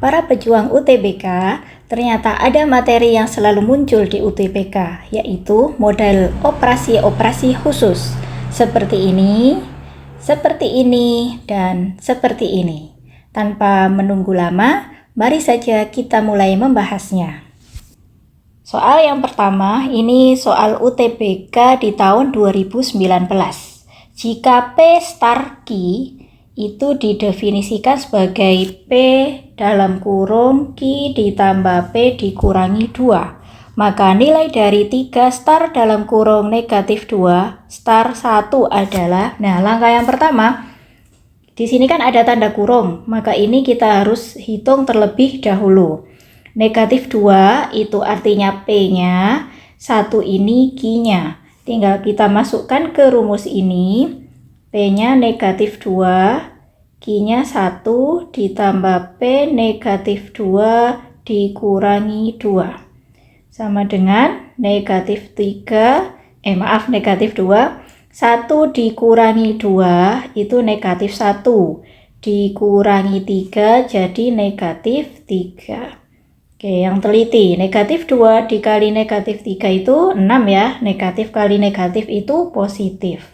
Para pejuang UTBK, ternyata ada materi yang selalu muncul di UTBK, yaitu model operasi-operasi khusus. Seperti ini, dan seperti ini. Tanpa menunggu lama, mari saja kita mulai membahasnya. Soal yang pertama, ini soal UTBK di tahun 2019. Jika P star Q itu didefinisikan sebagai P dalam kurung Q ditambah P dikurangi 2, maka nilai dari 3 star dalam kurung negatif 2 star 1 adalah, nah langkah yang pertama, di sini kan ada tanda kurung, maka ini kita harus hitung terlebih dahulu. Negatif 2 itu artinya P-nya, 1 ini Q-nya. Tinggal kita masukkan ke rumus ini. P-nya negatif 2, Q-nya 1 ditambah P negatif 2 dikurangi 2. Sama dengan negatif 2, 1 dikurangi 2 itu negatif 1. Dikurangi 3 jadi negatif 3. Oke, yang teliti, negatif 2 dikali negatif 3 itu 6 ya. Negatif kali negatif itu positif.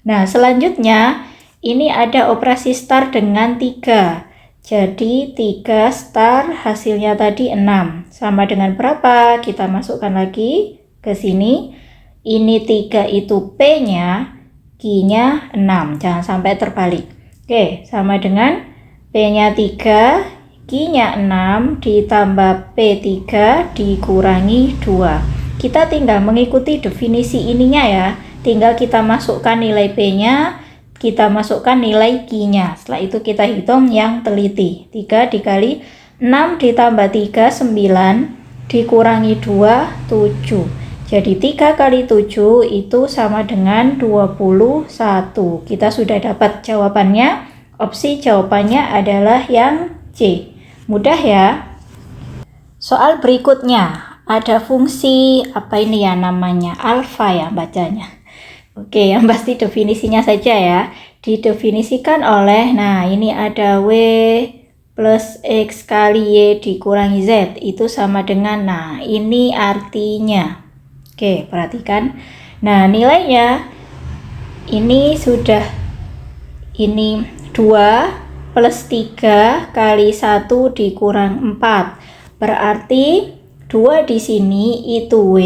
Nah, selanjutnya ini ada operasi star dengan 3. Jadi 3 star hasilnya tadi 6. Sama dengan berapa? Kita masukkan lagi ke sini. Ini 3 itu P-nya, Q-nya 6. Jangan sampai terbalik. Oke, sama dengan P-nya 3. Q-nya 6 ditambah P3 dikurangi 2. Kita tinggal mengikuti definisi ininya ya. Tinggal kita masukkan nilai P-nya, kita masukkan nilai Q-nya. Setelah itu kita hitung yang teliti. 3 dikali 6 ditambah 3, 9 dikurangi 2, 7. Jadi 3 kali 7 itu sama dengan 21. Kita sudah dapat jawabannya. Opsi jawabannya adalah yang C. Mudah ya. Soal berikutnya, ada fungsi apa ini ya namanya, alfa ya bacanya. Oke, yang pasti definisinya saja ya. Didefinisikan oleh, nah ini ada W plus X kali Y dikurangi Z. Itu sama dengan, nah ini artinya. Oke, perhatikan. Nah nilainya, ini sudah, ini 2 plus 3 kali 1 dikurang 4. Berarti 2 di sini itu W,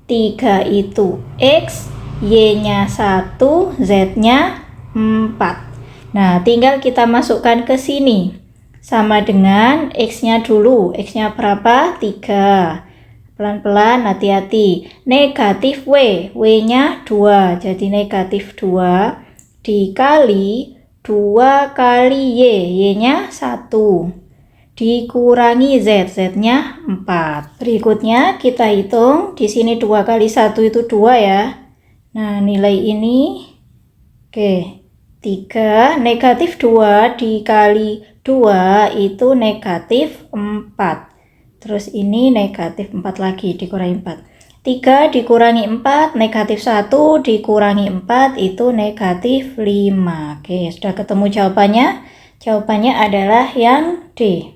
3 itu X, Y-nya 1, Z-nya 4. Nah, tinggal kita masukkan ke sini. Sama dengan X-nya dulu. X-nya berapa? 3. Pelan-pelan, hati-hati. Negatif W, W-nya 2. Jadi negatif 2 dikali 2 kali Y, Y-nya 1. Dikurangi Z, Z-nya 4. Berikutnya kita hitung, di sini 2 kali 1 itu 2 ya. Nah, nilai ini, oke, 3, negatif 2 dikali 2 itu negatif 4. Terus ini negatif 4 lagi, dikurangi 4. 3 dikurangi 4, negatif 1 dikurangi 4 itu negatif 5. Oke, sudah ketemu jawabannya. Jawabannya adalah yang D.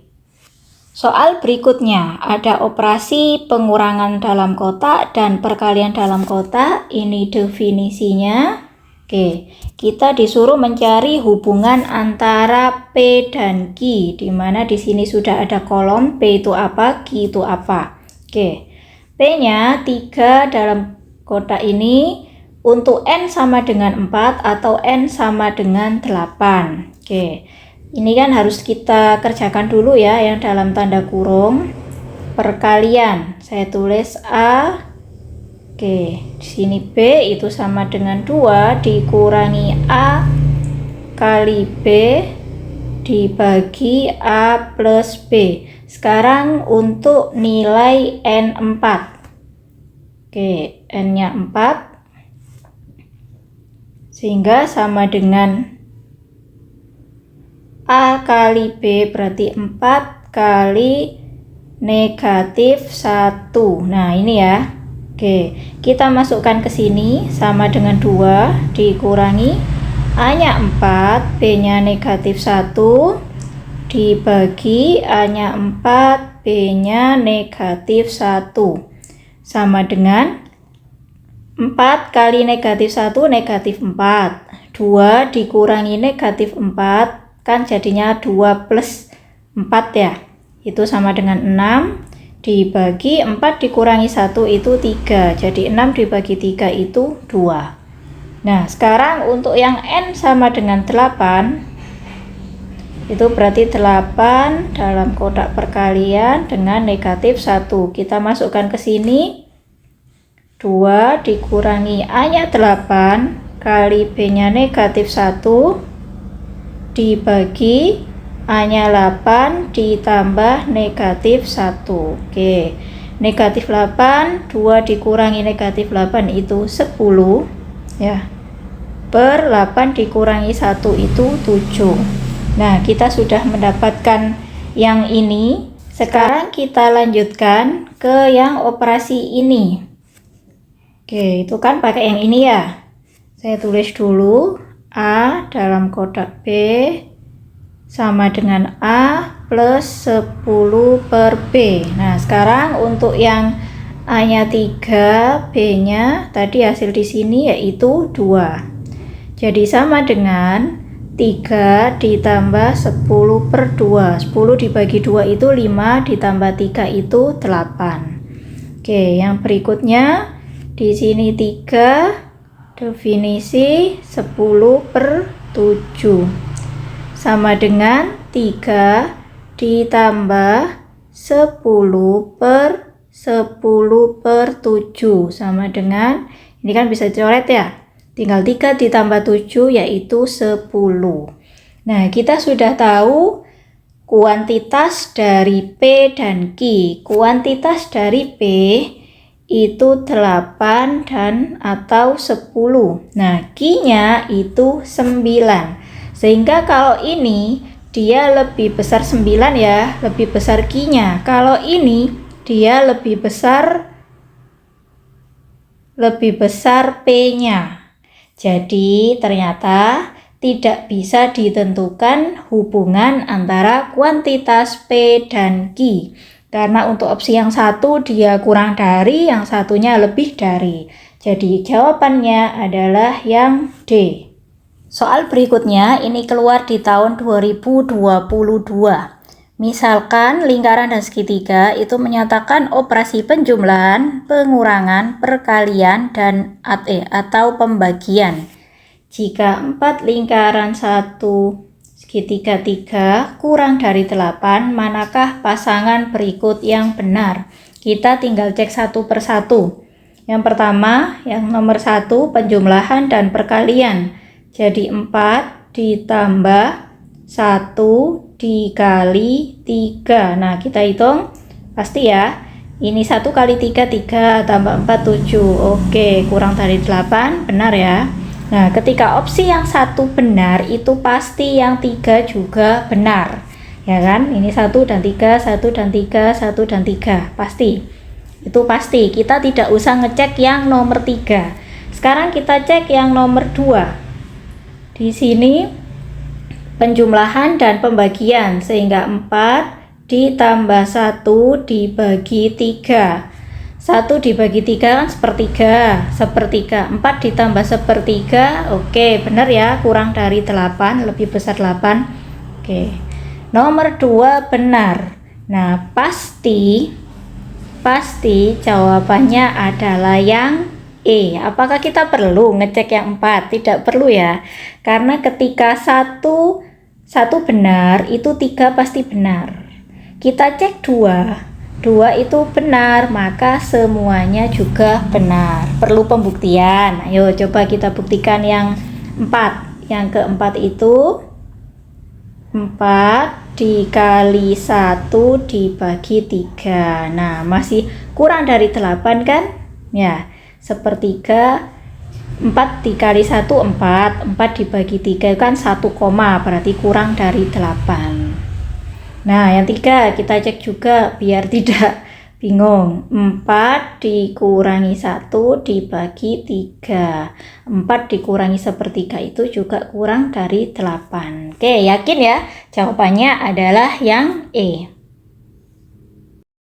Soal berikutnya, ada operasi pengurangan dalam kotak dan perkalian dalam kotak. Ini definisinya. Oke, kita disuruh mencari hubungan antara P dan Q, di mana di sini sudah ada kolom P itu apa, Q itu apa. Oke. P-nya 3 dalam kotak ini untuk N sama dengan 4 atau N sama dengan 8. Oke, ini kan harus kita kerjakan dulu ya yang dalam tanda kurung. Perkalian, saya tulis A. Oke, di sini B itu sama dengan 2 dikurangi A kali B dibagi A plus B. Sekarang untuk nilai N4. Oke, N-nya 4. Sehingga sama dengan A kali B berarti 4 kali negatif 1. Nah, ini ya. Oke, kita masukkan ke sini sama dengan 2 dikurangi A-nya 4, B-nya negatif 1, dibagi A-nya 4, B-nya negatif 1. Sama dengan 4 kali negatif 1, negatif 4. 2 dikurangi negatif 4, kan jadinya 2 plus 4 ya. Itu sama dengan 6. Dibagi 4 dikurangi 1 itu 3. Jadi 6 dibagi 3 itu 2. Nah, sekarang untuk yang N sama dengan 8, itu berarti 8 dalam kotak perkalian dengan negatif 1. Kita masukkan ke sini. 2 dikurangi A-nya 8 kali B-nya negatif 1 dibagi A-nya 8 ditambah negatif 1. Oke. Negatif 8, 2 dikurangi negatif 8 itu 10. Ya. Per 8 dikurangi 1 itu 7. Nah, kita sudah mendapatkan yang ini. Sekarang kita lanjutkan ke yang operasi ini. Oke, itu kan pakai yang ini ya. Saya tulis dulu. A dalam kotak B sama dengan A plus 10 per B. Nah, sekarang untuk yang A-nya 3, B-nya tadi hasil di sini yaitu 2. Jadi sama dengan 3 ditambah 10 per 2. 10 dibagi 2 itu 5, ditambah 3 itu 8. Oke, yang berikutnya di sini 3, definisi 10 per 7. Sama dengan 3 ditambah 10 per 10 per 7. Sama dengan, ini kan bisa dicoret ya. Tinggal 3 ditambah 7 yaitu 10. Nah, kita sudah tahu kuantitas dari P dan Q. Kuantitas dari P itu 8 dan atau 10. Nah, Q-nya itu 9. Sehingga kalau ini dia lebih besar 9 ya, lebih besar Q-nya. Kalau ini dia lebih besar P-nya. Jadi ternyata tidak bisa ditentukan hubungan antara kuantitas P dan Q. Karena untuk opsi yang satu dia kurang dari, yang satunya lebih dari. Jadi jawabannya adalah yang D. Soal berikutnya ini keluar di tahun 2022. Misalkan lingkaran dan segitiga itu menyatakan operasi penjumlahan, pengurangan, perkalian, dan atau pembagian. Jika 4 lingkaran 1 segitiga 3 kurang dari 8, manakah pasangan berikut yang benar? Kita tinggal cek satu per satu. Yang pertama, yang nomor 1 penjumlahan dan perkalian. Jadi 4 ditambah 1 dikali 3. Nah, kita hitung pasti ya. Ini 1 kali 3, 3 tambah 4, 7. Oke, kurang dari 8, benar ya. Nah, ketika opsi yang 1 benar, itu pasti yang 3 juga benar. Ya kan? Ini 1 dan 3, 1 dan 3, 1 dan 3. Pasti. Itu pasti. Kita tidak usah ngecek yang nomor 3. Sekarang kita cek yang nomor 2. Di sini penjumlahan dan pembagian, sehingga 4 ditambah 1 dibagi 3. 1 dibagi 3 kan sepertiga. 4 ditambah sepertiga. Oke, benar ya, kurang dari 8, lebih besar 8. Oke, nomor 2 benar. Nah, pasti jawabannya adalah yang E. Apakah kita perlu ngecek yang 4? Tidak perlu ya, karena ketika satu benar, itu 3 pasti benar. Kita cek 2 itu benar, maka semuanya juga benar. Perlu pembuktian. Ayo coba kita buktikan yang 4. Yang keempat itu 4 dikali 1 dibagi 3. Nah, masih kurang dari 8 kan? Ya, sepertiga. 4 dikali 1 4 dibagi 3 kan 1, berarti kurang dari 8. Nah, yang 3 kita cek juga biar tidak Bingung. 4 dikurangi 1 dibagi 3. 4 dikurangi 1/3 itu juga kurang dari 8. Oke, yakin ya? Jawabannya adalah yang E.